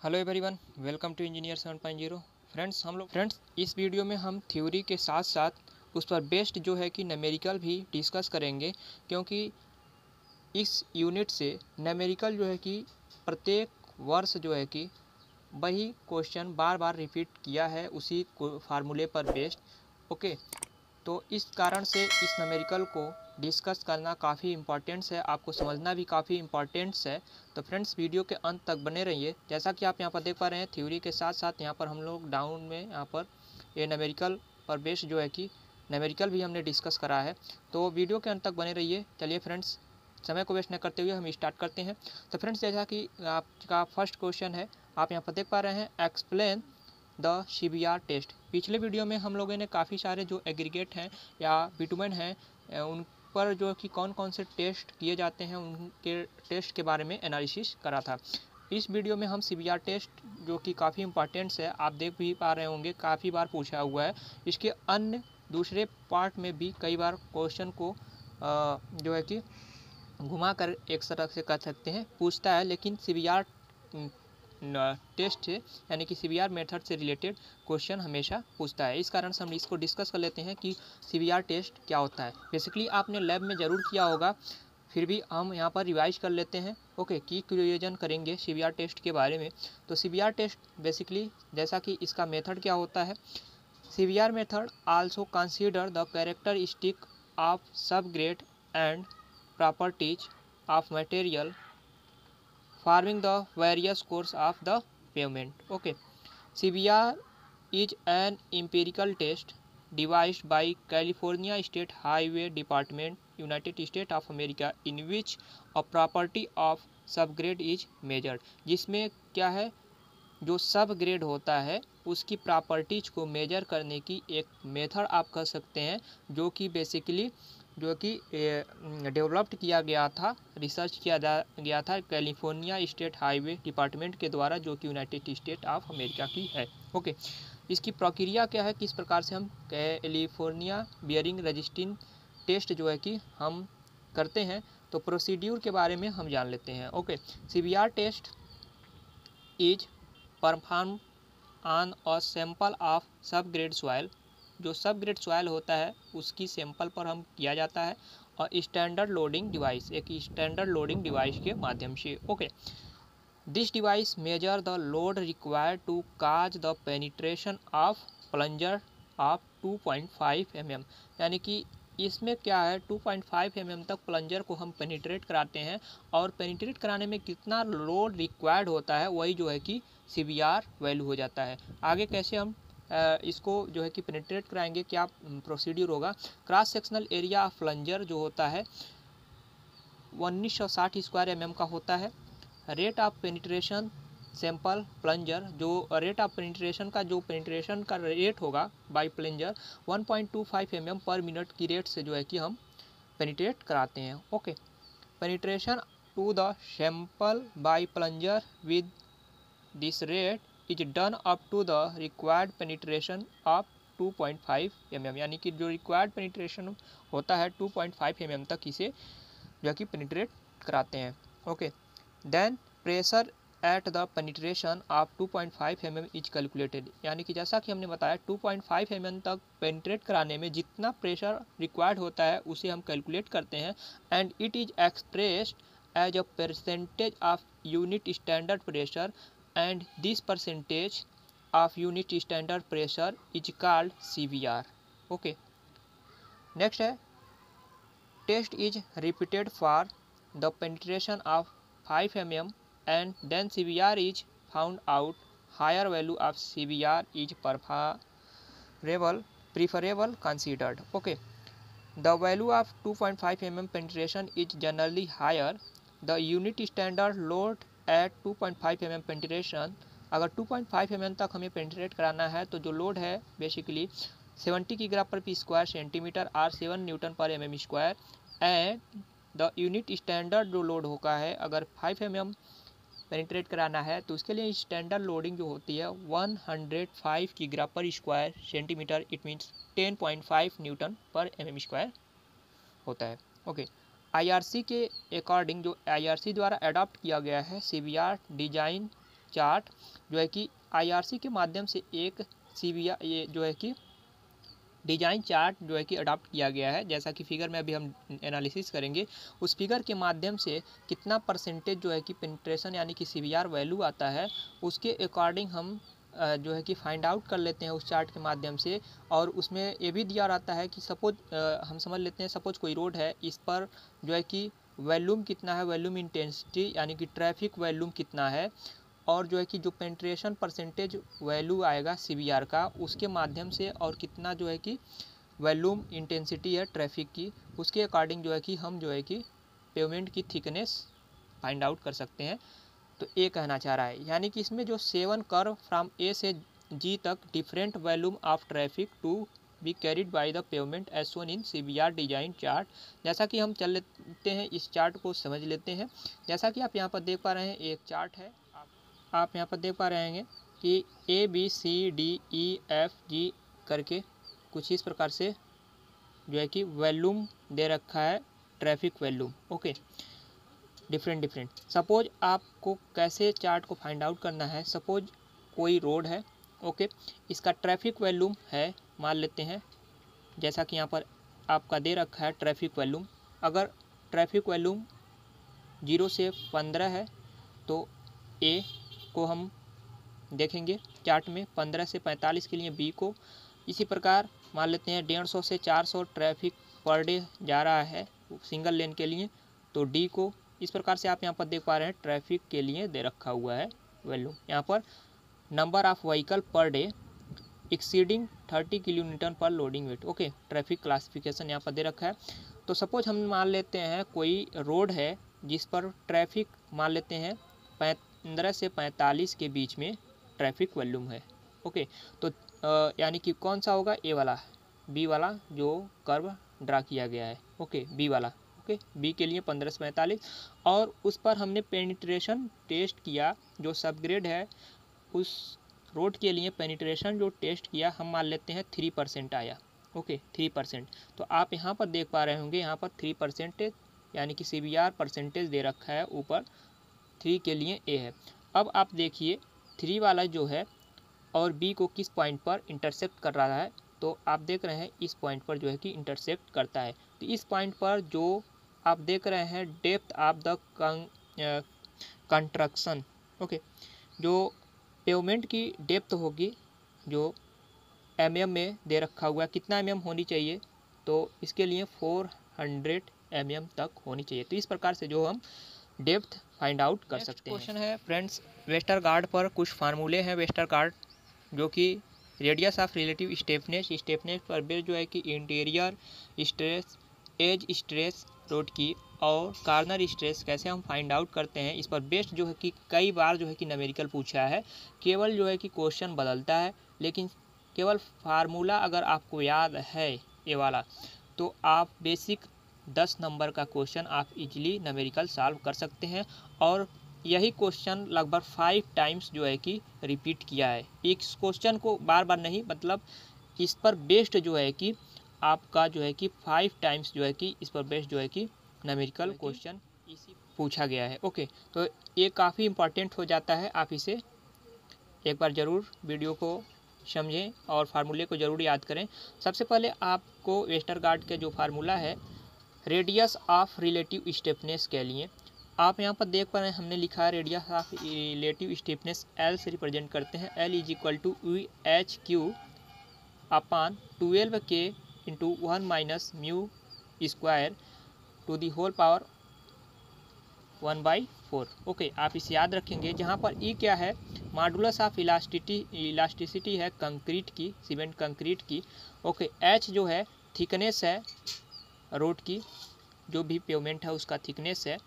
Hello everyone, welcome to engineer 7.0। Friends इस video में हम थ्योरी के साथ साथ उस पर बेस्ड जो है कि न्यूमेरिकल भी डिस्कस करेंगे, क्योंकि इस यूनिट से न्यूमेरिकल जो है कि प्रत्येक वर्ष जो है कि वही क्वेश्चन बार बार रिपीट किया है उसी फार्मूले पर बेस्ड। ओके, तो इस कारण से इस न्यूमेरिकल को डिस्कस करना काफ़ी इम्पॉर्टेंट्स है, आपको समझना भी काफ़ी इम्पॉर्टेंट्स है। तो फ्रेंड्स वीडियो के अंत तक बने रहिए। जैसा कि आप यहाँ पर देख पा रहे हैं, थ्योरी के साथ साथ यहाँ पर हम लोग डाउन में यहाँ पर ये न्यूमेरिकल पर बेस्ड जो है कि न्यूमेरिकल भी हमने डिस्कस करा है। तो वीडियो के अंत तक बने रहिए। चलिए फ्रेंड्स, समय को वेस्ट न करते हुए हम स्टार्ट करते हैं। तो फ्रेंड्स, जैसा कि आपका फर्स्ट क्वेश्चन है, आप यहाँ पर देख पा रहे हैं, एक्सप्लेन द सीबीआर टेस्ट। पिछले वीडियो में हम लोगों ने काफ़ी सारे जो एग्रीगेट हैं या बिटुमेन हैं उन पर जो कि कौन कौन से टेस्ट किए जाते हैं उनके टेस्ट के बारे में एनालिसिस करा था। इस वीडियो में हम सीबीआर टेस्ट, जो कि काफ़ी इंपॉर्टेंट्स है, आप देख भी पा रहे होंगे, काफ़ी बार पूछा हुआ है। इसके अन्य दूसरे पार्ट में भी कई बार क्वेश्चन को जो है कि घुमा कर एक तरह से कह सकते हैं पूछता है, लेकिन सीबीआर टेस्ट से यानी कि सीबीआर मेथड से रिलेटेड क्वेश्चन हमेशा पूछता है। इस कारण से हम इसको डिस्कस कर लेते हैं कि सीबीआर टेस्ट क्या होता है। बेसिकली आपने लैब में ज़रूर किया होगा, फिर भी हम यहाँ पर रिवाइज कर लेते हैं। ओके, की क्रिएजन करेंगे सीबीआर टेस्ट के बारे में। तो सीबीआर टेस्ट बेसिकली, जैसा कि इसका मेथड क्या होता है, CBR method also consider the characteristic of सब grade and properties of material forming the various course of the pavement. Okay, CBR is an empirical test devised by California State Highway Department, United States of America, in which a property of subgrade is measured. जिसमें क्या है, जो सब grade होता है उसकी properties को major करने की एक मेथड आप कह सकते हैं, जो कि बेसिकली जो कि डेवलप्ड किया गया था, रिसर्च किया गया था कैलिफोर्निया स्टेट हाईवे डिपार्टमेंट के द्वारा, जो कि यूनाइटेड स्टेट ऑफ अमेरिका की है। ओके, इसकी प्रक्रिया क्या है, किस प्रकार से हम कैलिफोर्निया बियरिंग रजिस्टिंग टेस्ट जो है कि हम करते हैं, तो प्रोसीड्यूर के बारे में हम जान लेते हैं। Okay, CBR test is perform on a sample of सब ग्रेड सॉइल। जो सब ग्रेड सॉइल होता है उसकी सैंपल पर हम किया जाता है, और स्टैंडर्ड लोडिंग डिवाइस, एक स्टैंडर्ड लोडिंग डिवाइस के माध्यम से। Okay, this device measure the load required to cause the penetration of plunger of 2.5 mm। यानी कि इसमें क्या है, 2.5 mm तक प्लंजर को हम पेनिट्रेट कराते हैं, और पेनिट्रेट कराने में कितना लोड रिक्वायर्ड होता है वही जो है कि सीबीआर वैल्यू हो जाता है। आगे कैसे हम इसको जो है कि पेनिट्रेट कराएंगे, क्या प्रोसीड्यूर होगा। Cross sectional area of plunger जो होता है 1960 स्क्वायर mm का होता है। Rate of penetration sample plunger, जो रेट ऑफ पेनिट्रेशन का, जो पेनिट्रेशन का रेट होगा बाय प्लंजर 1.25 mm पर मिनट की रेट से जो है कि हम पेनिट्रेट कराते हैं। Okay, penetration to the sample by plunger with this rate is done up to the required penetration of 2.5 mm। यानी कि जो रिक्वायर्ड पेनिट्रेशन होता है 2.5 mm तक इसे जो कि पेनिट्रेट कराते हैं। Okay, then pressure at the penetration of 2.5 mm is calculated. यानी कि जैसा कि हमने बताया 2.5 mm तक पेनिट्रेट कराने में जितना प्रेशर रिक्वायर्ड होता है उसे हम कैलकुलेट करते हैं, and it is expressed as a percentage of unit standard pressure, and this percentage of unit standard pressure is called CBR. Okay, next है, test is repeated for the penetration of 5 mm and then CBR is found out. Higher value of CBR is preferable considered. Okay, the value of 2.5 mm penetration is generally higher. The unit standard load at 2.5 mm penetration, अगर 2.5 mm तक हमें penetrate कराना है तो जो load है basically 70 किग्रा पर पी स्क्वायर सेंटीमीटर और 7 न्यूटन पर mm square, and the unit standard जो लोड होगा है, अगर 5 mm पेनिट्रेट कराना है तो उसके लिए स्टैंडर्ड लोडिंग जो होती है 105 किग्रा पर square centimetre, it means 10.5 Newton पर mm स्क्वायर होता है। ओके, आईआरसी के अकॉर्डिंग, जो आईआरसी द्वारा अडॉप्ट किया गया है सीबीआर डिजाइन चार्ट जो है कि IRC के माध्यम से एक CBR ये जो है कि डिजाइन चार्ट जो है कि अडॉप्ट किया गया है। जैसा कि फिगर में अभी हम एनालिसिस करेंगे, उस फिगर के माध्यम से कितना परसेंटेज जो है कि पेनिट्रेशन यानी कि CBR वैल्यू आता है, उसके अकॉर्डिंग हम जो है कि फाइंड आउट कर लेते हैं उस चार्ट के माध्यम से। और उसमें ये भी दिया रहता है कि सपोज हम समझ लेते हैं, सपोज कोई रोड है, इस पर जो है कि वॉल्यूम कितना है, वॉल्यूम इंटेंसिटी यानी कि ट्रैफिक वॉल्यूम कितना है, और जो है कि जो पेनिट्रेशन परसेंटेज वैल्यू आएगा CBR का, उसके माध्यम से, और कितना जो है कि वॉल्यूम इंटेंसिटी है ट्रैफिक की, उसके अकॉर्डिंग जो है कि हम जो है कि पेमेंट की थिकनेस फाइंड आउट कर सकते हैं। तो ये कहना चाह रहा है, यानी कि इसमें जो 7 कर्व फ्रॉम A से G तक different volume of traffic to be carried by the pavement as shown in CBR design chart. जैसा कि हम चल लेते हैं, इस चार्ट को समझ लेते हैं। जैसा कि आप यहाँ पर देख पा रहे हैं, एक चार्ट है, आप यहाँ पर देख पा रहे हैं कि ABCDEFG करके कुछ इस प्रकार से जो है कि वॉल्यूम दे रखा है, traffic volume. Okay, different suppose आपको कैसे चार्ट को फाइंड आउट करना है। सपोज कोई रोड है, ओके, इसका ट्रैफिक वॉल्यूम है, मान लेते हैं, जैसा कि यहाँ पर आपका दे रखा है ट्रैफिक वॉल्यूम। अगर ट्रैफिक वॉल्यूम 0 से 15 है तो A को हम देखेंगे चार्ट में, 15 से 45 के लिए B को। इसी प्रकार मान लेते हैं 150 से 400 ट्रैफिक पर डे जा रहा है सिंगल लेन के लिए, तो D को। इस प्रकार से आप यहाँ पर देख पा रहे हैं ट्रैफिक के लिए दे रखा हुआ है वैल्यू। यहाँ पर number of vehicle per day exceeding 30 kilometre per loading weight. Okay, traffic classification यहाँ पर दे रखा है। तो सपोज हम मान लेते हैं कोई रोड है जिस पर ट्रैफिक मान लेते हैं 15 से 45 के बीच में ट्रैफिक वॉल्यूम है। ओके, तो यानी कि कौन सा होगा, ए वाला, बी वाला जो कर्व ड्रा किया गया है। ओके, बी वाला। ओके, बी के लिए 15 से 45, और उस पर हमने पेनिट्रेशन टेस्ट किया, जो सबग्रेड है उस रोड के लिए पेनिट्रेशन जो टेस्ट किया, हम मान लेते हैं 3% आया। ओके, 3%। तो आप यहाँ पर देख पा रहे होंगे, यहाँ पर 3% यानी कि CBR परसेंटेज दे रखा है ऊपर, 3 के लिए A है। अब आप देखिए 3 वाला जो है और B को किस पॉइंट पर इंटरसेक्ट कर रहा है, तो आप देख रहे हैं इस पॉइंट पर जो है कि इंटरसेक्ट करता है। तो इस पॉइंट पर जो आप देख रहे हैं depth of the construction, okay, जो पेवमेंट की डेप्थ होगी, जो mm में दे रखा हुआ है, कितना mm होनी चाहिए, तो इसके लिए 400 mm तक होनी चाहिए। तो इस प्रकार से जो हम डेप्थ फाइंड आउट कर सकते हैं। क्वेश्चन है फ्रेंड्स, वेस्टरगार्ड पर कुछ फार्मूले हैं वेस्टरगार्ड, जो कि रेडियस ऑफ रिलेटिव स्टेपनेस पर बेस जो है कि interior stress, edge stress road की, और कार्नर स्ट्रेस कैसे हम फाइंड आउट करते हैं, इस पर बेस्ड जो है कि कई बार जो है कि न्यूमेरिकल पूछा है। केवल जो है कि क्वेश्चन बदलता है, लेकिन केवल फार्मूला अगर आपको याद है ये वाला, तो आप बेसिक 10 नंबर का क्वेश्चन आप इजीली न्यूमेरिकल सॉल्व कर सकते हैं। और यही क्वेश्चन लगभग 5 टाइम्स जो है कि रिपीट किया है। इस क्वेश्चन को बार बार नहीं, मतलब इस पर बेस्ड जो है कि आपका जो है कि 5 टाइम्स जो है कि इस पर बेस्ड जो है कि न्यूमेरिकल क्वेश्चन इसी पूछा गया है। ओके, तो ये काफ़ी इम्पॉर्टेंट हो जाता है, आप इसे एक बार ज़रूर वीडियो को समझें और फार्मूले को ज़रूर याद करें। सबसे पहले आपको वेस्टरगार्ड का जो फार्मूला है रेडियस ऑफ रिलेटिव स्टेपनेस के लिए, आप यहाँ पर देख पा रहे हैं हमने लिखा है radius of relative stiffness L से रिप्रेजेंट करते हैं। L is equal to UHQ upon 12K into 1 minus mu square to the whole power 1/4। Okay, आप इसे याद रखेंगे, जहाँ पर E क्या है, मॉडुलस ऑफ इलास्टिसिटी है कंक्रीट की, सीमेंट कंक्रीट की। ओके, H जो है थिकनेस है रोड की, जो भी पेवमेंट है उसका थिकनेस है।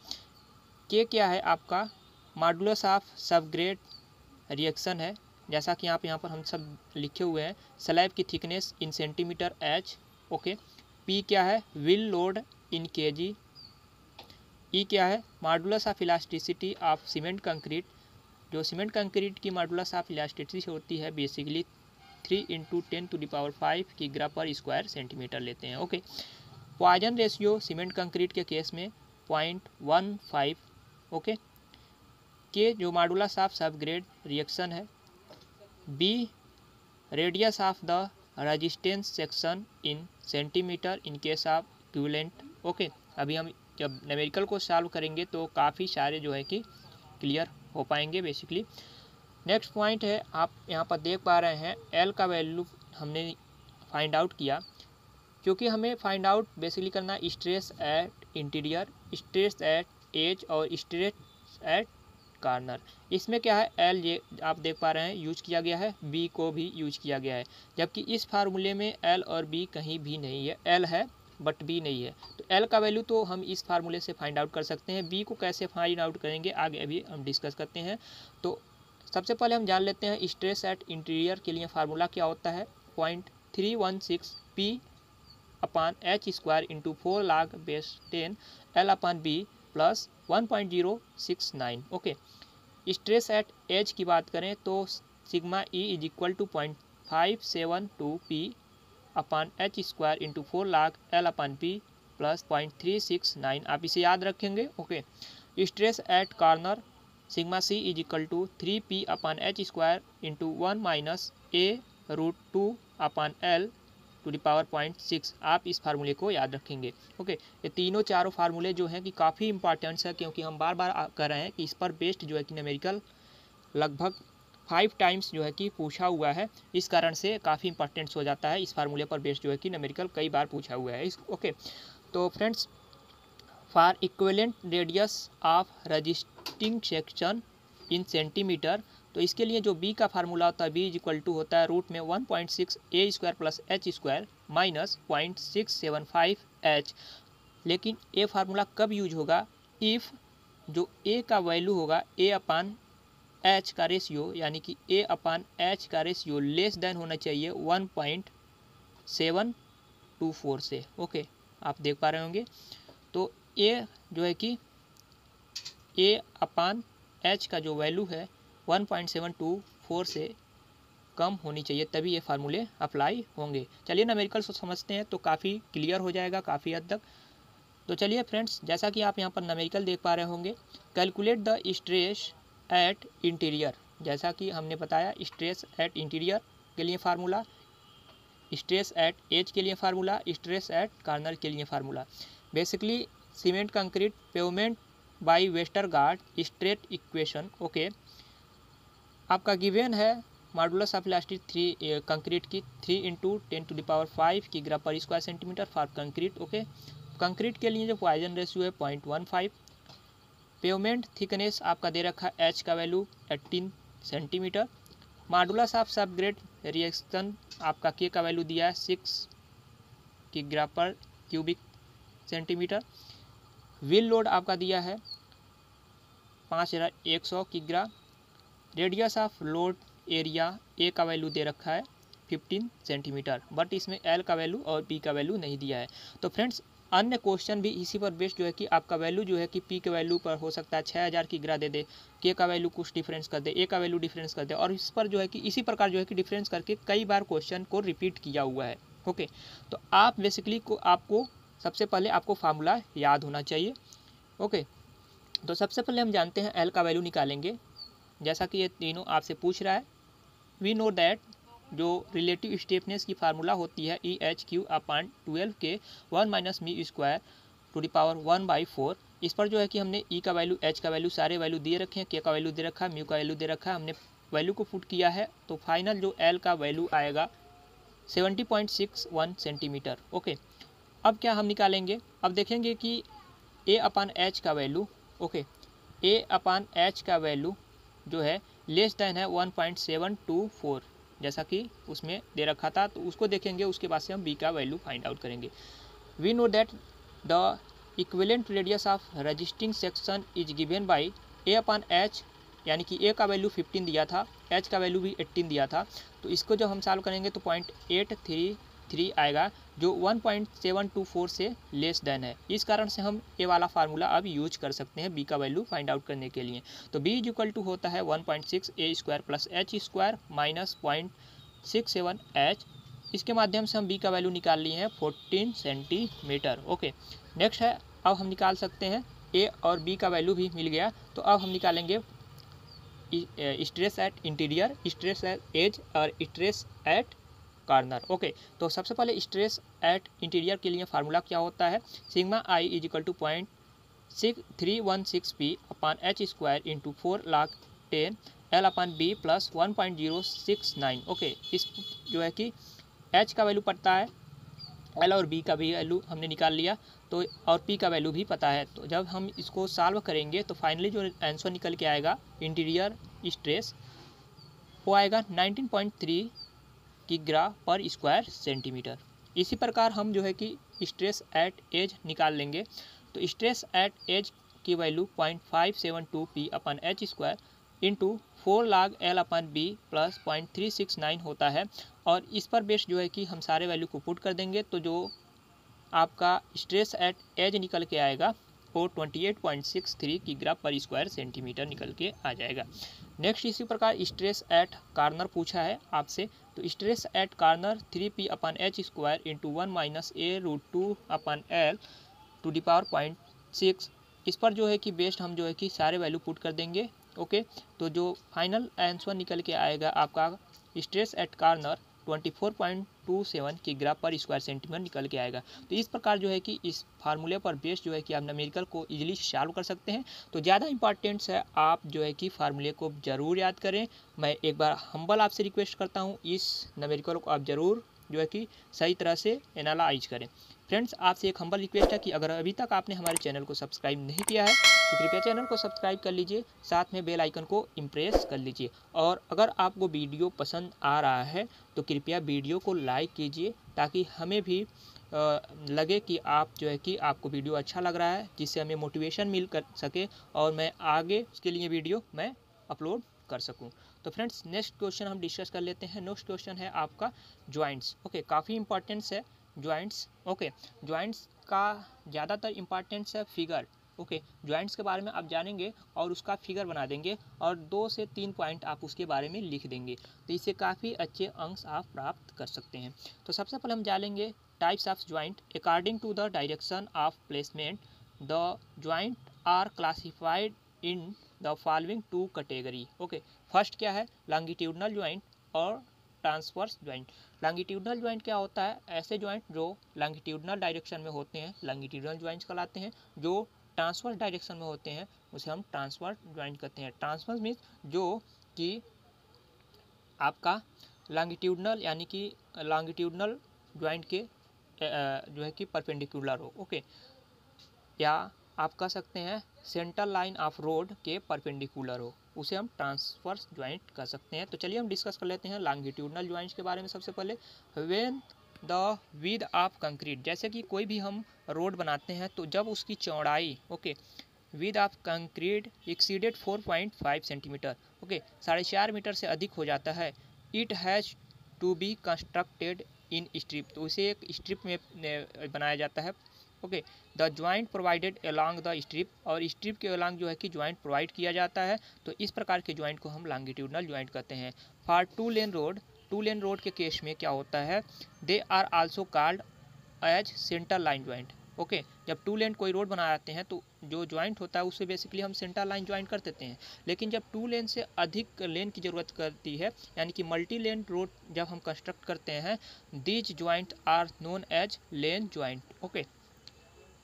K क्या है आपका, मॉडुलस ऑफ सबग्रेड रिएक्शन है, जैसा कि आप यहाँ पर हम सब लिखे हुए हैं, स्लैब की थिकनेस इन सेंटीमीटर H। ओके, P क्या है, wheel load in kg। E क्या है, modulus of elasticity of cement concrete, जो सीमेंट कंक्रीट की मॉडुलस ऑफ इलास्टिसिटी होती है बेसिकली 3 × 10⁵ की ग्राम पर स्क्वायर सेंटीमीटर लेते हैं। Okay, Poisson ratio cement concrete के केस में 0.15। ओके, के जो मॉडुलस ऑफ सबग्रेड रिएक्शन है, b radius of the resistance section in centimetre in case of equivalent. Okay, अभी हम जब न्यूमेरिकल को सॉल्व करेंगे तो काफ़ी सारे जो है कि क्लियर हो पाएंगे बेसिकली। नेक्स्ट पॉइंट है, आप यहाँ पर देख पा रहे हैं एल का वैल्यू हमने फाइंड आउट किया, क्योंकि हमें फाइंड आउट बेसिकली करना stress at interior, stress at edge और स्ट्रेस एट कॉर्नर। इसमें क्या है, एल ये आप देख पा रहे हैं यूज किया गया है, बी को भी यूज किया गया है, जबकि इस फार्मूले में एल और बी कहीं भी नहीं है। एल है बट बी नहीं है, तो एल का वैल्यू तो हम इस फार्मूले से फाइंड आउट कर सकते हैं। बी को कैसे फाइंड आउट करेंगे आगे अभी हम डिस्कस करते हैं। तो सबसे पहले हम जान लेते हैं स्ट्रेस एट इंटीरियर के लिए फार्मूला क्या होता है। 0.316 P upon H square into 4 log base 10 L upon B plus 1.069। Okay, stress at edge की बात करें तो sigma E is equal to 0.572 P upon H square into 4 log L upon B plus 0.369। आप इसे याद रखेंगे। Okay, stress at corner sigma C is equal to 3P upon H square into 1 minus A√2 upon L to the power 0.6। आप इस फार्मूले को याद रखेंगे। ओके, ये तीनों चारों फार्मूले जो हैं कि काफ़ी इंपॉर्टेंट्स है, क्योंकि हम बार बार कर रहे हैं कि इस पर बेस्ड जो है कि न्यूमेरिकल लगभग 5 टाइम्स जो है कि पूछा हुआ है, इस कारण से काफ़ी इंपॉर्टेंट्स हो जाता है। इस फार्मूले पर बेस्ड जो है कि न्यूमेरिकल कई बार पूछा हुआ है। ओके, तो friends, for equivalent radius of resisting section in centimetre, तो इसके लिए जो बी का फार्मूला होता है, बी इज इक्वल टू होता है रूट में 1.6 a square plus h square minus 0.675 h. लेकिन ए फार्मूला कब यूज होगा, इफ़ जो ए का वैल्यू होगा ए अपान एच का रेशियो, यानी कि ए अपान एच का रेशियो लेस देन होना चाहिए 1.724 से। ओके, आप देख पा रहे होंगे। तो ए जो है कि ए अपान एच का जो वैल्यू है 1.724 से कम होनी चाहिए, तभी ये फार्मूले अप्लाई होंगे। चलिए न्यूमेरिकल को समझते हैं तो काफ़ी क्लियर हो जाएगा काफ़ी हद तक। तो चलिए फ्रेंड्स, जैसा कि आप यहाँ पर न्यूमेरिकल देख पा रहे होंगे, calculate the stress at interior. जैसा कि हमने बताया स्ट्रेस एट इंटीरियर के लिए फार्मूला, स्ट्रेस एट एज के लिए फार्मूला, स्ट्रेस एट कॉर्नर के लिए formula. Basically cement concrete pavement by Westergaard straight equation. Okay, आपका गिवन है मॉडुलस ऑफ इलास्टिक 3 कंक्रीट की 3 × 10⁵ की ग्राम पर square centimetre for concrete. Okay, concrete के लिए जो पॉइजन रेशियो है 0.15। पेवमेंट थिकनेस आपका दे रखा है एच का value 18 centimetre. Modulus of subgrade reaction आपका के का वैल्यू दिया है 6 की ग्राम पर क्यूबिक सेंटीमीटर। व्हील लोड आपका दिया है 5100 किग्रा। Radius of load area A का वैल्यू दे रखा है 15 सेंटीमीटर, बट इसमें एल का वैल्यू और पी का वैल्यू नहीं दिया है। तो फ्रेंड्स, अन्य क्वेश्चन भी इसी पर बेस्ड जो है कि आपका वैल्यू जो है कि पी के वैल्यू पर हो सकता है 6000 किग्रा दे दे, के का वैल्यू कुछ डिफरेंस कर दे, ए का वैल्यू डिफरेंस कर दे, और इस पर जो है कि इसी प्रकार जो है कि डिफरेंस करके कई बार क्वेश्चन को रिपीट किया हुआ है। ओके, तो आप बेसिकली को आपको सबसे पहले आपको फार्मूला याद होना चाहिए। ओके, तो सबसे पहले हम जानते हैं एल का वैल्यू निकालेंगे, जैसा कि ये तीनों आपसे पूछ रहा है। वी नो दैट जो रिलेटिव स्टिफनेस की फार्मूला होती है EHQ अपान 12 के 1 minus mu square to the power 1/4। इस पर जो है कि हमने ई का वैल्यू, एच का वैल्यू सारे वैल्यू दिए रखे हैं, के का वैल्यू दे रखा है, म्यू का वैल्यू दे रखा है, हमने वैल्यू को पुट किया है, तो फाइनल जो एल का वैल्यू आएगा 70.61 सेंटीमीटर। ओके, अब क्या हम निकालेंगे, अब देखेंगे कि ए अपान एच का वैल्यू, ओके, ए अपान एच का वैल्यू जो है लेस देन है 1.724, जैसा कि उसमें दे रखा था, तो उसको देखेंगे, उसके बाद से हम बी का वैल्यू फाइंड आउट करेंगे। We know that the equivalent radius of resisting section is given by a upon H, यानी कि ए का वैल्यू 15 दिया था, एच का वैल्यू भी 18 दिया था, तो इसको जब हम सॉल्व करेंगे तो 0.833 आएगा, जो 1.724 से लेस देन है। इस कारण से हम ए वाला फार्मूला अब यूज कर सकते हैं बी का वैल्यू फाइंड आउट करने के लिए। तो बी इज इक्वल टू होता है 1.6 a square plus h square minus 0.67 h. इसके माध्यम से हम बी का वैल्यू निकाल लिए हैं 14 सेंटीमीटर। ओके, नेक्स्ट है, अब हम निकाल सकते हैं ए और बी का वैल्यू भी मिल गया, तो अब हम निकालेंगे stress at interior, stress at edge और स्ट्रेस एट कॉर्नर। ओके, तो सबसे पहले स्ट्रेस एट इंटीरियर के लिए फार्मूला क्या होता है, sigma I is equal to 0.316 P upon H square into 4 log 10 L upon B plus 1.069। Okay, इस जो है कि एच का वैल्यू पड़ता है, एल और बी का भी वैल्यू हमने निकाल लिया, तो और पी का वैल्यू भी पता है। तो जब हम इसको सॉल्व करेंगे तो फाइनली जो आंसर निकल के आएगा इंटीरियर स्ट्रेस वो आएगा 19.3 किग्रा पर स्क्वायर सेंटीमीटर। इसी प्रकार हम जो है कि स्ट्रेस एट एज निकाल लेंगे, तो स्ट्रेस एट एज की value 0.572 P upon H square into 4 log L upon b plus 0.369 होता है। और इस पर बेस जो है कि हम सारे वैल्यू को पुट कर देंगे, तो जो आपका स्ट्रेस एट एज निकल के आएगा वो 28.63 किग्रा पर स्क्वायर सेंटीमीटर निकल के आ जाएगा। नेक्स्ट इसी प्रकार स्ट्रेस एट कॉर्नर पूछा है आपसे, तो stress at corner 3p upon H square into 1 minus A root 2 upon L to the power 0.6। इस पर जो है कि बेस्ड हम जो है कि सारे वैल्यू पुट कर देंगे। ओके, तो जो फाइनल आंसर निकल के आएगा आपका स्ट्रेस एट कॉर्नर 24.27 किग्रा पर स्क्वायर सेंटीमीटर निकल के आएगा। तो इस प्रकार जो है कि इस फार्मूले पर बेस्ड जो है कि आप न्यूमेरिकल को इजीली सॉल्व कर सकते हैं। तो ज़्यादा इंपॉर्टेंट्स है आप जो है कि फार्मूले को ज़रूर याद करें। मैं एक बार हम्बल आपसे रिक्वेस्ट करता हूँ, इस न्यूमेरिकल को आप ज़रूर जो है कि सही तरह से एनालाइज करें। फ्रेंड्स, आपसे एक हम्बल रिक्वेस्ट है कि अगर अभी तक आपने हमारे चैनल को सब्सक्राइब नहीं किया है तो कृपया चैनल को सब्सक्राइब कर लीजिए, साथ में बेल आइकन को इम्प्रेस कर लीजिए। और अगर आपको वीडियो पसंद आ रहा है तो कृपया वीडियो को लाइक कीजिए, ताकि हमें भी लगे कि आप जो है कि आपको वीडियो अच्छा लग रहा है, जिससे हमें मोटिवेशन मिल कर सके और मैं आगे उसके लिए वीडियो मैं अपलोड कर सकूं। तो फ्रेंड्स, नेक्स्ट क्वेश्चन हम डिस्कस कर लेते हैं। नेक्स्ट क्वेश्चन है आपका जॉइंट्स। ओके, काफ़ी इंपॉर्टेंस है जॉइंट्स। ओके, जॉइंट्स का ज़्यादातर इंपॉर्टेंस है फिगर। ओके, जॉइंट्स के बारे में आप जानेंगे और उसका फिगर बना देंगे और 2 से 3 पॉइंट आप उसके बारे में लिख देंगे, तो इससे काफ़ी अच्छे अंक आप प्राप्त कर सकते हैं। तो सबसे पहले हम जानेंगे types of joint according to the direction of placement the joint are classified in the following 2 category. Okay, first क्या है, लॉन्गिट्यूडनल जॉइंट और ट्रांसवर्स जॉइंट। लॉन्गिट्यूडनल जॉइंट क्या होता है, ऐसे जॉइंट जो लॉन्गिट्यूडनल डायरेक्शन में होते हैं लॉन्गिट्यूडनल जॉइंट्स कहलाते हैं, जो ट्रांसवर्स डायरेक्शन में होते हैं उसे हम ट्रांसवर्स जॉइंट कहते हैं। ट्रांसवर्स मीन्स जो कि आपका लॉन्गिट्यूडनल यानी कि लॉन्गिट्यूडनल जॉइंट के जो है कि परपेंडिकुलर हो। ओके, या आप कह सकते हैं सेंटर लाइन ऑफ रोड के परपेंडिकुलर हो, उसे हम ट्रांसवर्स जॉइंट कह सकते हैं। तो चलिए हम डिस्कस कर लेते हैं लॉन्गिट्यूडनल जॉइंट्स के बारे में। सबसे पहले when the width of concrete, जैसे कि कोई भी हम रोड बनाते हैं तो जब उसकी चौड़ाई okay width of concrete exceeded 4.5 centimetre, okay 4.5 metre से अधिक हो जाता है, it has to be constructed in strip, तो उसे एक स्ट्रिप में बनाया जाता है। Okay, the joint provided along the strip, और स्ट्रिप के अलॉन्ग जो है कि ज्वाइंट प्रोवाइड किया जाता है, तो इस प्रकार के ज्वाइंट को हम लॉन्गिट्यूडनल ज्वाइंट कहते हैं। फॉर टू लेन रोड के केस में क्या होता है, they are also called as centre line joint. Okay, जब टू लेन कोई रोड बनाते हैं तो जो ज्वाइंट होता है उसे बेसिकली हम सेंटर लाइन ज्वाइंट कर देते हैं। लेकिन जब टू लेन से अधिक लेन की ज़रूरत करती है, यानी कि मल्टी लेन रोड जब हम कंस्ट्रक्ट करते हैं, these joint are known as lane joint. Okay,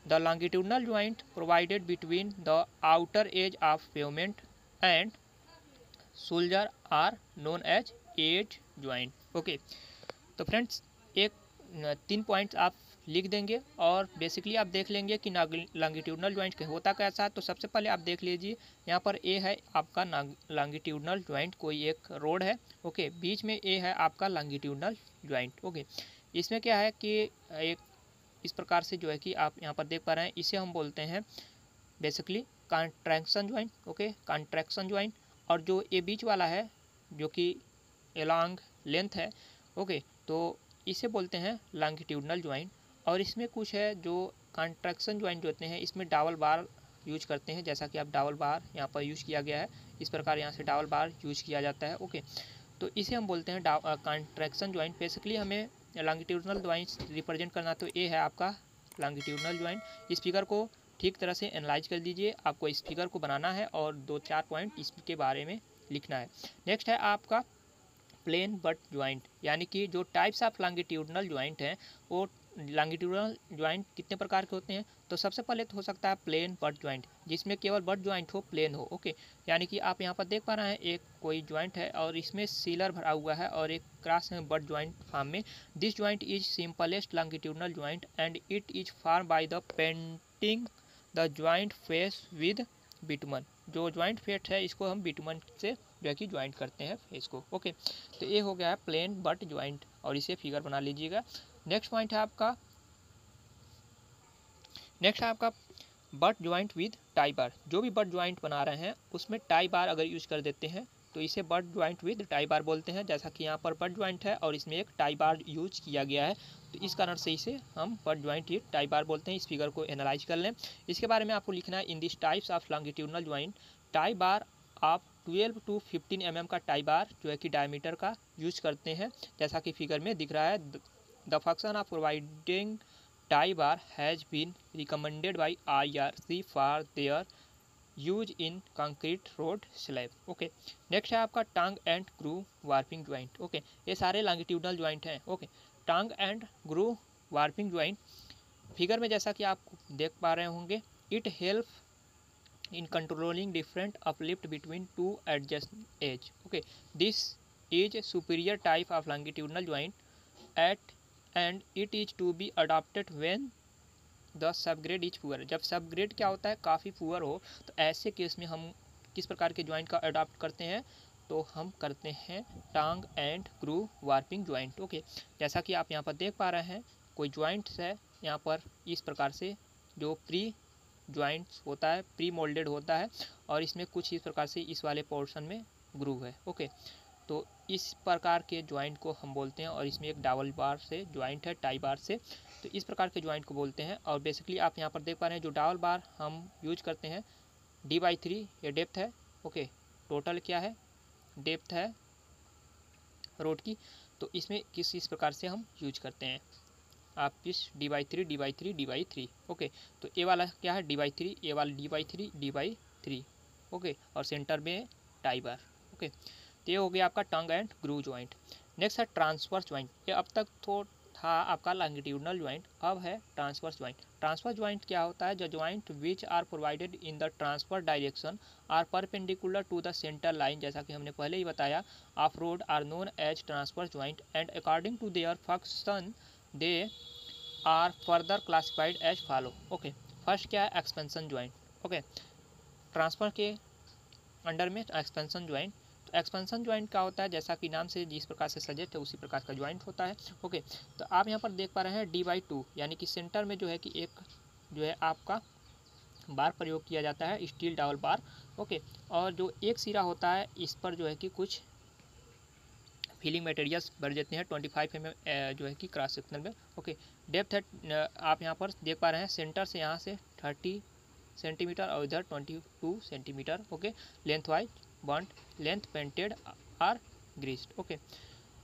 the longitudinal joint provided between the outer edge of pavement and shoulder are known as edge joint। Okay, तो फ्रेंड्स एक 3 points आप लिख देंगे और बेसिकली आप देख लेंगे कि लॉन्गिट्यूडनल ज्वाइंट होता कैसा है। तो सबसे पहले आप देख लीजिए, यहाँ पर ए है आपका लॉन्गिट्यूडनल ज्वाइंट, कोई एक रोड है। ओके, बीच में ए है आपका लॉन्गिट्यूडनल ज्वाइंट। ओके, इसमें क्या है कि एक इस प्रकार से जो है कि आप यहाँ पर देख पा रहे हैं, इसे हम बोलते हैं basically contraction joint. Okay, contraction joint. और जो ये बीच वाला है जो कि एलॉन्ग लेंथ है, ओके, तो इसे बोलते हैं लॉन्गिट्यूडनल ज्वाइंट। और इसमें कुछ है जो कॉन्ट्रैक्शन ज्वाइंट जो होते हैं, इसमें डबल बार यूज करते हैं, जैसा कि आप डबल बार यहाँ पर यूज किया गया है, इस प्रकार यहाँ से डबल बार यूज किया जाता है। ओके, तो इसे हम बोलते हैं कॉन्ट्रैक्शन ज्वाइंट। बेसिकली हमें लॉन्गिट्यूडनल ज्वाइंट रिप्रेजेंट करना, तो ये है आपका लॉन्गिट्यूडनल ज्वाइंट। इस फिगर को ठीक तरह से एनालाइज कर लीजिए, आपको इस फिगर को बनाना है और 2-4 पॉइंट इसके बारे में लिखना है। नेक्स्ट है आपका प्लेन बट ज्वाइंट, यानी कि जो टाइप्स ऑफ लॉन्गिट्यूडनल ज्वाइंट हैं वो लॉन्गिट्यूडनल ज्वाइंट कितने प्रकार के होते हैं। तो सबसे पहले तो हो सकता है प्लेन बट ज्वाइंट, जिसमें केवल बट ज्वाइंट हो, प्लेन हो। ओके, यानी कि आप यहाँ पर देख पा रहे हैं एक कोई ज्वाइंट है और इसमें सीलर भरा हुआ है और एक क्रॉस है बट ज्वाइंट फॉर्म में। This joint is simplest longitudinal joint and it is form by the painting the joint face with bitumen. जो ज्वाइंट फेस है इसको हम बिटुमन से जो है कि ज्वाइंट करते हैं फेस को। ओके, तो ये हो गया है प्लेन बट ज्वाइंट और इसे फिगर बना लीजिएगा। नेक्स्ट पॉइंट है आपका but joint with tie bar. जो भी बट ज्वाइंट बना रहे हैं उसमें टाई बार अगर यूज कर देते हैं तो इसे but joint with tie bar बोलते हैं। जैसा कि यहाँ पर बट ज्वाइंट है और इसमें एक टाई बार यूज किया गया है, तो इस कारण से इसे हम but joint with tie bar बोलते हैं। इस फिगर को एनालाइज कर लें। इसके बारे में आपको लिखना है, in this types of longitudinal joint tie bar आप 12 to 15 mm का टाई बार जो है कि डायमीटर का यूज करते हैं, जैसा कि फिगर में दिख रहा है। The function of providing tie bar has been recommended by IRC for their use in concrete road slab. Okay, next है आपका tongue and groove warping joint. Okay, ये सारे लॉन्गिट्यूडनल ज्वाइंट हैं। Okay, tongue and groove warping joint figure में जैसा कि आप देख पा रहे होंगे, it help in controlling different uplift between two adjust edge. Okay, this is superior type of longitudinal joint eight and it is to be adopted when the subgrade is poor. जब subgrade क्या होता है, काफ़ी poor हो, तो ऐसे case में हम किस प्रकार के ज्वाइंट का अडॉप्ट करते हैं, तो हम करते हैं टांग and groove warping joint. Okay, जैसा कि आप यहाँ पर देख पा रहे हैं कोई ज्वाइंट्स है यहाँ पर इस प्रकार से, जो प्री ज्वाइंट्स होता है, प्री मोल्डेड होता है और इसमें कुछ इस प्रकार से इस वाले पोर्शन में ग्रूव है। ओके, तो इस प्रकार के ज्वाइंट को हम बोलते हैं और इसमें एक डबल बार से ज्वाइंट है टाई बार से, तो इस प्रकार के ज्वाइंट को बोलते हैं। और बेसिकली आप यहाँ पर देख पा रहे हैं जो डबल बार हम यूज करते हैं D/3 ये डेप्थ है। ओके, टोटल क्या है, डेप्थ है रोड की, तो इसमें इस प्रकार से हम यूज करते हैं। आप इस D/3 D/3 D/3। ओके, तो ये वाला क्या है D/3, ये वाला D/3 D/3। ओके, और सेंटर में टाई बार। ओके, तो ये हो गया आपका tongue and Guru joint. Next है ट्रांसवर्स ज्वाइंट। ये अब तक तो था आपका लॉन्गिट्यूडनल ज्वाइंट, अब है ट्रांसवर्स ज्वाइंट। ट्रांसवर्स ज्वाइंट क्या होता है, जो joint which are provided in the transfer direction are perpendicular to the centre line, जैसा कि हमने पहले ही बताया, of road are known as transverse joint and according to their function they are further classified as follow. Okay, first क्या है, expansion joint. Okay, transfer के under में एक्सपेंशन ज्वाइंट। तो एक्सपेंशन ज्वाइंट क्या होता है, जैसा कि नाम से जिस प्रकार से सजेस्ट है उसी प्रकार का ज्वाइंट होता है। ओके, तो आप यहाँ पर देख पा रहे हैं D/2, यानी कि सेंटर में जो है कि एक जो है आपका बार प्रयोग किया जाता है, स्टील डबल बार। ओके, और जो एक सिरा होता है इस पर जो है कि कुछ फिलिंग मटेरियल्स भर देते हैं 25 mm जो है कि क्रॉस सेक्शनल में। ओके, डेप्थ है आप यहाँ पर देख पा रहे हैं सेंटर से यहाँ से 30 सेंटीमीटर और इधर 22 centimetre. Okay, length wise bond, length painted or greased. Okay,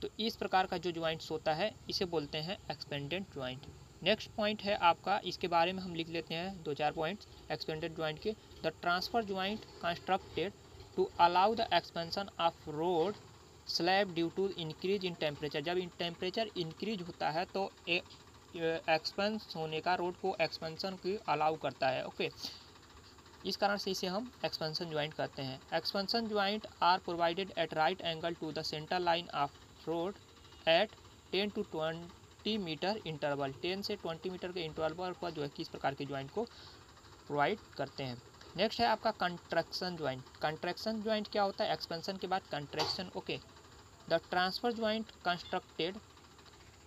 तो इस प्रकार का जो ज्वाइंट्स होता है इसे बोलते हैं एक्सपेंडेड ज्वाइंट। नेक्स्ट पॉइंट है आपका, इसके बारे में हम लिख लेते हैं 2-4 पॉइंट्स एक्सपेंडेड ज्वाइंट के। The transfer joint constructed to allow the expansion of road slab due to increase in temperature. जब इन टेम्परेचर इंक्रीज होता है तो एक्सपेंस होने का, रोड को एक्सपेंशन की अलाउ करता है। ओके, इस कारण से इसे हम एक्सपेंशन ज्वाइंट कहते हैं। Expansion joint are provided at right angle to the centre line of road at 10 to 20 metre interval. 10 से 20 मीटर के इंटरवल पर जो है कि इस प्रकार के ज्वाइंट को प्रोवाइड करते हैं। नेक्स्ट है आपका कंट्रैक्शन ज्वाइंट। कंट्रैक्शन ज्वाइंट क्या होता है, एक्सपेंशन के बाद contraction. Okay, the transfer joint constructed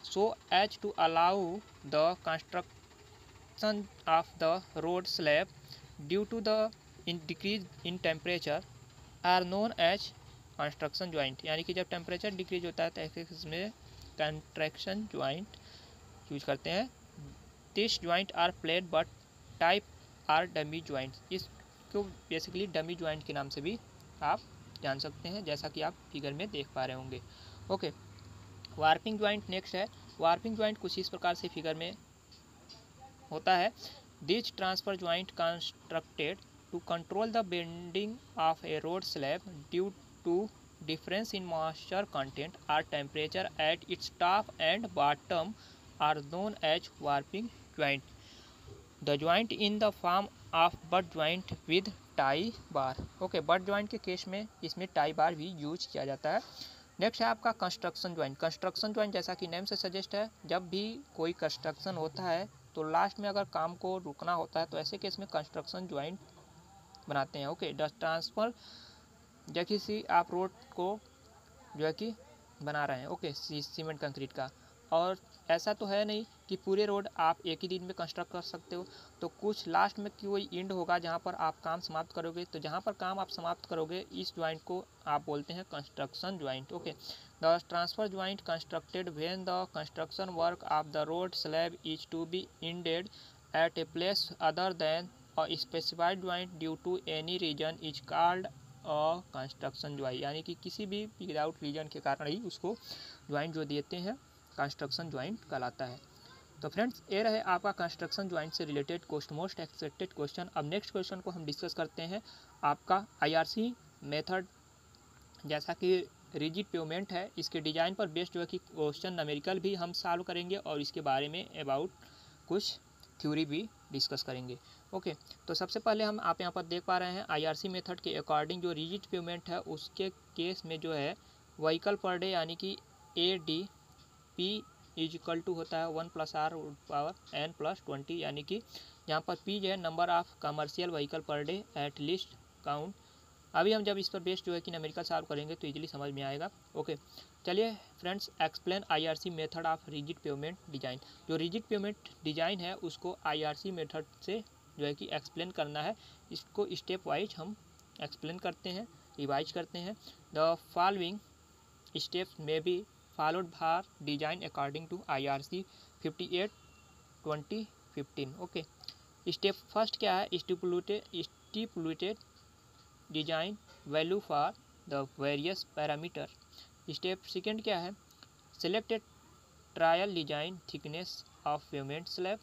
so as to allow the construction of the road slab due to the decrease in temperature are known as construction joint. यानी कि जब temperature decrease होता है तो इसमें कंट्रैक्शन ज्वाइंट यूज करते हैं। This joint are plate butt type or dummy joint. इसको बेसिकली डमी ज्वाइंट के नाम से भी आप जान सकते हैं, जैसा कि आप फिगर में देख पा रहे होंगे। ओके, वार्पिंग ज्वाइंट नेक्स्ट है। वार्पिंग ज्वाइंट कुछ इस प्रकार से फिगर में होता है। This transfer joint constructed to control the bending of a road slab due to difference in moisture content or temperature at its top and bottom are known as warping joint. The joint in the form of butt joint with tie bar. Okay, but joint के case में इसमें tie bar भी use किया जाता है। Next है आपका construction joint. Construction joint जैसा कि नेम से सजेस्ट है, जब भी कोई कंस्ट्रक्शन होता है तो लास्ट में अगर काम को रुकना होता है तो ऐसे केस में कंस्ट्रक्शन ज्वाइंट बनाते हैं। ओके, द ट्रांसफर जैसे आप रोड को जो है कि बना रहे हैं, ओके, सीमेंट कंक्रीट का, और ऐसा तो है नहीं कि पूरे रोड आप एक ही दिन में कंस्ट्रक्ट कर सकते हो, तो कुछ लास्ट में कोई एंड होगा जहाँ पर आप काम समाप्त करोगे, तो जहाँ पर काम आप समाप्त करोगे इस ज्वाइंट को आप बोलते हैं construction joint. Okay, the transfer joint constructed when the construction work of the road slab is to be ended at a place other than a specified joint due to any reason is called a construction joint, यानी कि किसी भी without reason के कारण ही उसको joint जो देते हैं कंस्ट्रक्शन ज्वाइंट कहलाता है। तो फ्रेंड्स, ये रहे आपका कंस्ट्रक्शन ज्वाइंट से रिलेटेड मोस्ट एक्सपेक्टेड क्वेश्चन। अब नेक्स्ट क्वेश्चन को हम डिस्कस करते हैं आपका आईआरसी मेथड। जैसा कि रिजिड पेवमेंट है, इसके डिजाइन पर बेस्ड जो है कि क्वेश्चन न्यूमेरिकल भी हम सॉल्व करेंगे और इसके बारे में अबाउट कुछ थ्योरी भी डिस्कस करेंगे। ओके, तो सबसे पहले आप यहाँ पर देख पा रहे हैं आईआरसी मेथड के अकॉर्डिंग जो रिजिड पेवमेंट है उसके केस में जो है व्हीकल पर डे यानी कि AD P is equal to होता है 1 + R पावर N + 20, यानी कि यहाँ पर P जो है number of commercial vehicle per day at least count. अभी हम जब इस पर बेस्ड जो है कि न्यूमेरिकल सॉल्व करेंगे तो इजीली समझ में आएगा। ओके, चलिए friends, explain IRC method of rigid pavement design. जो रिजिड पेवमेंट डिजाइन है उसको आईआरसी मेथड से जो है कि एक्सप्लेन करना है। इसको स्टेप वाइज हम एक्सप्लेन करते हैं, रिवाइज करते हैं। The following steps may be followed for design according to IRC 58/2015। Okay, step first क्या है, stipulated design value for the various parameter. Step second क्या है, selected trial design thickness of pavement slab.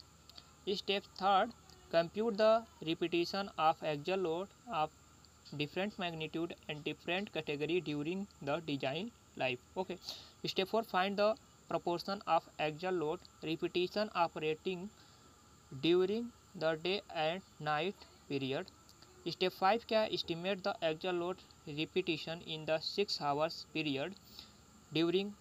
Step third, compute the repetition of axle load of different magnitude and different category during the design life. Okay, step 4, find the proportion of axial load repetition operating during the day and night period. Step 5 क्या है, estimate the axial load repetition in the 6 hours period during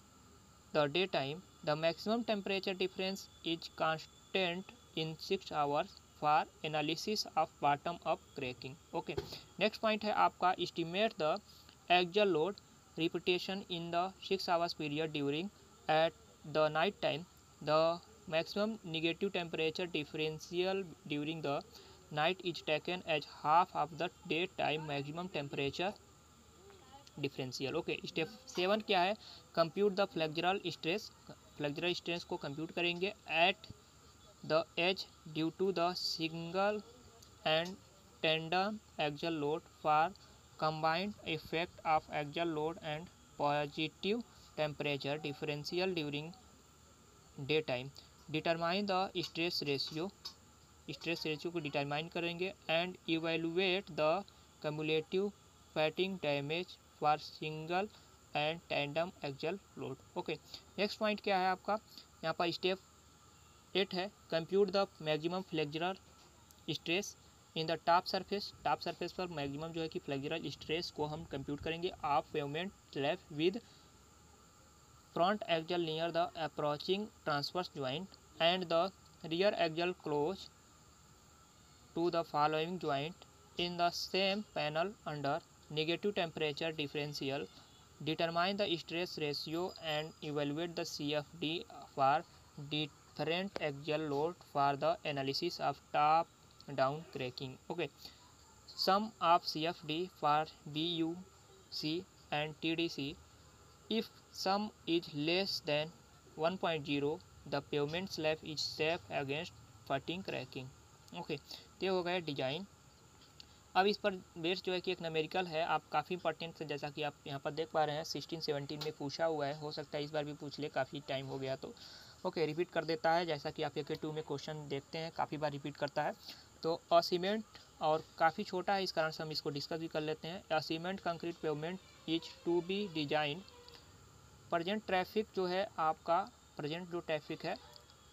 the daytime. The maximum temperature difference is constant in 6 hours for analysis of bottom up cracking. Okay, next point है आपका estimate the axial load repetition in the 6 hours period during at the night time. The maximum negative temperature differential during the night is taken as half of the daytime maximum temperature differential. Okay, step 7 क्या है, compute the flexural stress. Flexural stress को compute करेंगे at the edge due to the single and tandem axle load for combined effect of axle load and positive temperature differential during daytime. Determine the stress ratio. Stress ratio को determine करेंगे and evaluate the cumulative fatigue damage for single and tandem axle load. Okay, next point क्या है आपका, यहाँ पर step 8 है, compute the maximum flexural stress in the top surface. Top surface पर maximum जो है कि फ्लेक्चरल स्ट्रेस को हम कंप्यूट करेंगे of pavement slab with front axle near the approaching transverse joint and the rear axle close to the following joint in the same panel under negative temperature differential. Determine the stress ratio and evaluate the CFD for different axial load for the analysis of top down cracking. Okay, sum of CFD for BUC and TDC. If sum is less than 1.0, the pavement slab is safe against fatigue cracking. Okay, ये हो गया design. अब इस पर base जो है कि एक न्यूमेरिकल है, आप काफ़ी इंपॉर्टेंट है, जैसा कि आप यहाँ पर देख पा रहे हैं 16-17 में पूछा हुआ है, हो सकता है इस बार भी पूछ ले, काफ़ी टाइम हो गया तो। ओके, रिपीट कर देता है, जैसा कि आप AK2 में क्वेश्चन देखते हैं काफ़ी बार रिपीट करता है। तो अ सीमेंट और काफ़ी छोटा है, इस कारण से हम इसको डिस्कस भी कर लेते हैं। A cement concrete pavement is to be design. Present traffic जो है आपका, प्रेजेंट जो ट्रैफिक है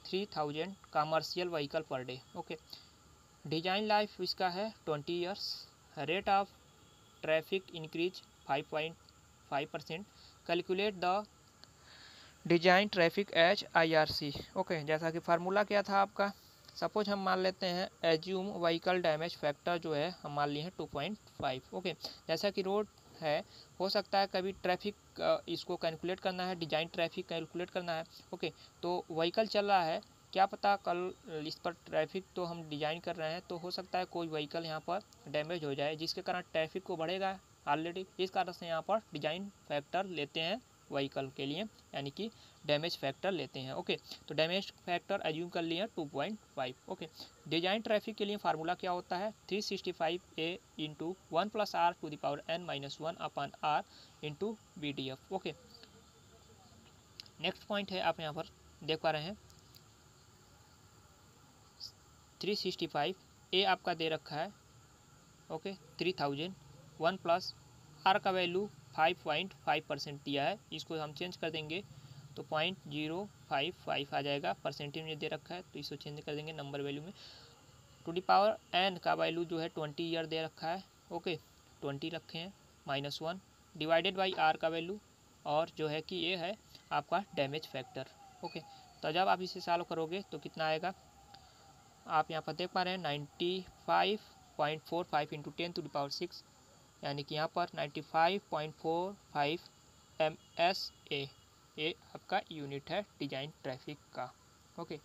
3000 commercial vehicle per day. Okay, design life इसका है 20 years. Rate of traffic increase 5.5%। Calculate the design traffic as IRC। Okay, जैसा कि formula क्या था आपका, सपोज हम मान लेते हैं एज्यूम व्हीकल डैमेज फैक्टर जो है हम मान लिए हैं 2.5। ओके, जैसा कि रोड है, हो सकता है कभी ट्रैफिक इसको कैलकुलेट करना है, डिजाइन ट्रैफिक कैलकुलेट करना है। ओके, तो व्हीकल चल रहा है, क्या पता कल इस पर ट्रैफिक तो हम डिजाइन कर रहे हैं तो हो सकता है कोई व्हीकल यहाँ पर डैमेज हो जाए जिसके कारण ट्रैफिक को बढ़ेगा ऑलरेडी, इस कारण से यहाँ पर डिजाइन फैक्टर लेते हैं व्हीकल के लिए, यानी कि डैमेज फैक्टर लेते हैं। ओके, तो डैमेज फैक्टर एज्यूम कर लिए 2.5। ओके, डिजाइन ट्रैफिक के लिए फार्मूला क्या होता है, 365A into 1 + r⁻n-1 upon r into BDF। Okay, next point है, आप यहाँ पर देख पा रहे हैं 365A आपका दे रखा है। ओके, 3000, 1 + r का वैल्यू 5.5% दिया है, इसको हम चेंज कर देंगे तो 0.055 आ जाएगा। परसेंटेज में दे रखा है तो इसको चेंज कर देंगे नंबर वैल्यू में। टू दी पावर n का वैल्यू जो है 20 ईयर दे रखा है। ओके, 20 रखे हैं, -1 डिवाइडेड बाई r का वैल्यू, और जो है कि ये है आपका डैमेज फैक्टर। ओके, तो जब आप इसे सॉल्व करोगे तो कितना आएगा, आप यहाँ पर देख पा रहे हैं 95.45 इंटू 10⁶, यानी कि यहाँ पर 95.45 MSA ये आपका यूनिट है डिजाइन ट्रैफिक का। ओके,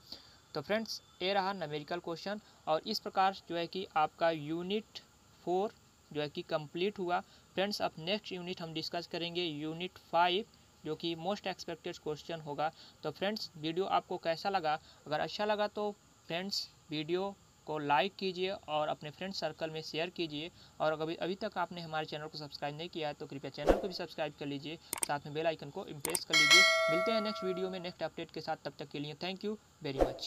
तो फ्रेंड्स ये रहा न्यूमेरिकल क्वेश्चन, और इस प्रकार जो है कि आपका यूनिट 4 जो है कि कंप्लीट हुआ। फ्रेंड्स अब नेक्स्ट यूनिट हम डिस्कस करेंगे यूनिट 5 जो कि मोस्ट एक्सपेक्टेड क्वेश्चन होगा। तो फ्रेंड्स वीडियो आपको कैसा लगा, अगर अच्छा लगा तो फ्रेंड्स वीडियो को लाइक कीजिए और अपने फ्रेंड सर्कल में शेयर कीजिए, और अभी तक आपने हमारे चैनल को सब्सक्राइब नहीं किया है तो कृपया चैनल को भी सब्सक्राइब कर लीजिए, साथ में बेल आइकन को इम्प्रेस कर लीजिए। मिलते हैं नेक्स्ट वीडियो में नेक्स्ट अपडेट के साथ, तब तक के लिए थैंक यू वेरी मच।